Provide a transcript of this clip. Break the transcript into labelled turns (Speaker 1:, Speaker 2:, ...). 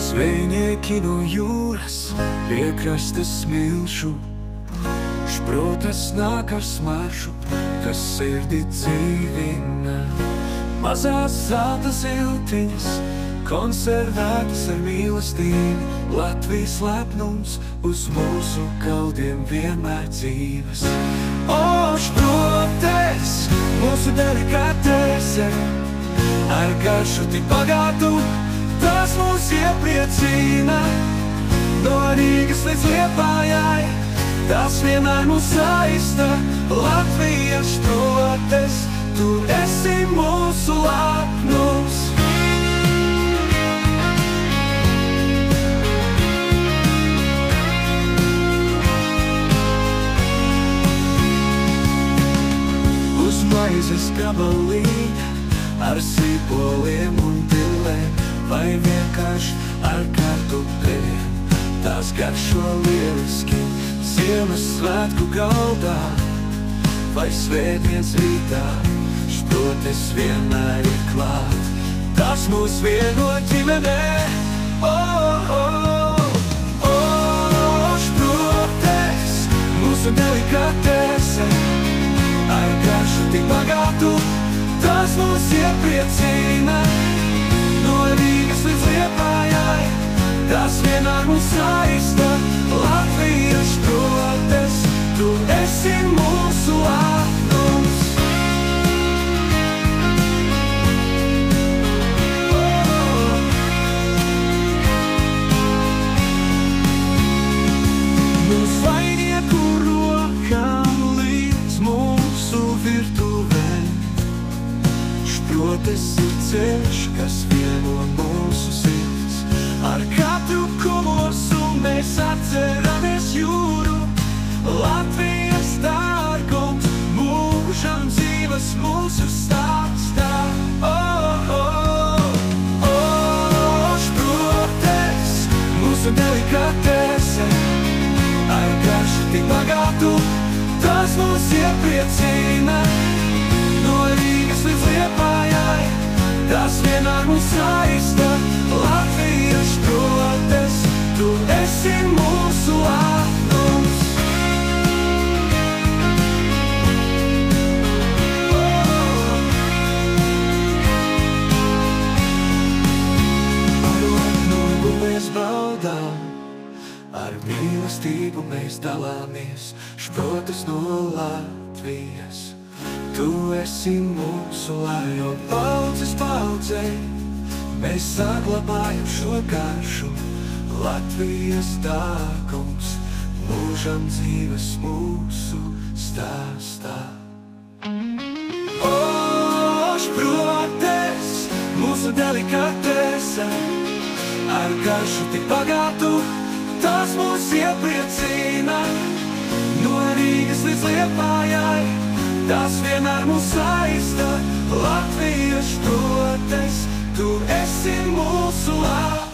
Speaker 1: Zvejnieki no jūras, pie krasta smilšu, šprotas nāk ar smaržu, kas sirdi dzīvina. Mazās zelta siltiņas, konservētas ar mīlestību, Latvijas lepnums uz mūsu galdiem vienmēr dzīves. O, šprotes, mūsu delikatese, ar garšu tik bagātu, tas mūs iepriecina. No Rīgas līdz Liepājai, tas vienmēr mūs saista. Latvijas šprotes, tu esi mūsu lepnums. Uz maizes gabalīņa, ar sīpoliem un dilēm, vai vienkārši ar kartupeļiem, tās garšo lieliski Ziemassvētku galdā, vai svētdienas rītā, šprotes vienmēr ir klāt. Tas mūs vieno ģimenē, šprotes, mūsu delikatese, ar garšu tik bagātu, tas mūs iepriecina. No Rīgas līdz Liepājai, tas vienmēr mūs saista. Latvijas šprotes, tu esi mūsu lepnums. No svainieku rokām līdz mūsu virtuvei, šprotes ir ceļš, kas vieno mūsu sirds. Ar katru kumosu mēs atceramies jūru, Latvijas dārgums, mūžam dzīves mūsu stāstā. Šprotes, mūsu delikatese, ar garšu tik bagātu, tas mūs iepriecina. No Rīgas līdz Liepājai, tas vienmēr mūs saista. Latvijas šprotes, tu esi mūsu lepnums. Ar lepnumu mēs baudām, ar mīlestību mēs dalāmies, šprotes no Latvijas. Tu esi mūsu lajo paudzes paudzei, mēs saglabājam šo garšu, Latvijas dārgums, mūžam dzīves mūsu stāstā. O, šprotes, mūsu delikatese, ar garšu tik bagātu, tas mūs iepriecina. No Rīgas līdz Liepājai, tas vienmēr mūs saista. Latvijas šprotes, tu esi mūsu lepnums.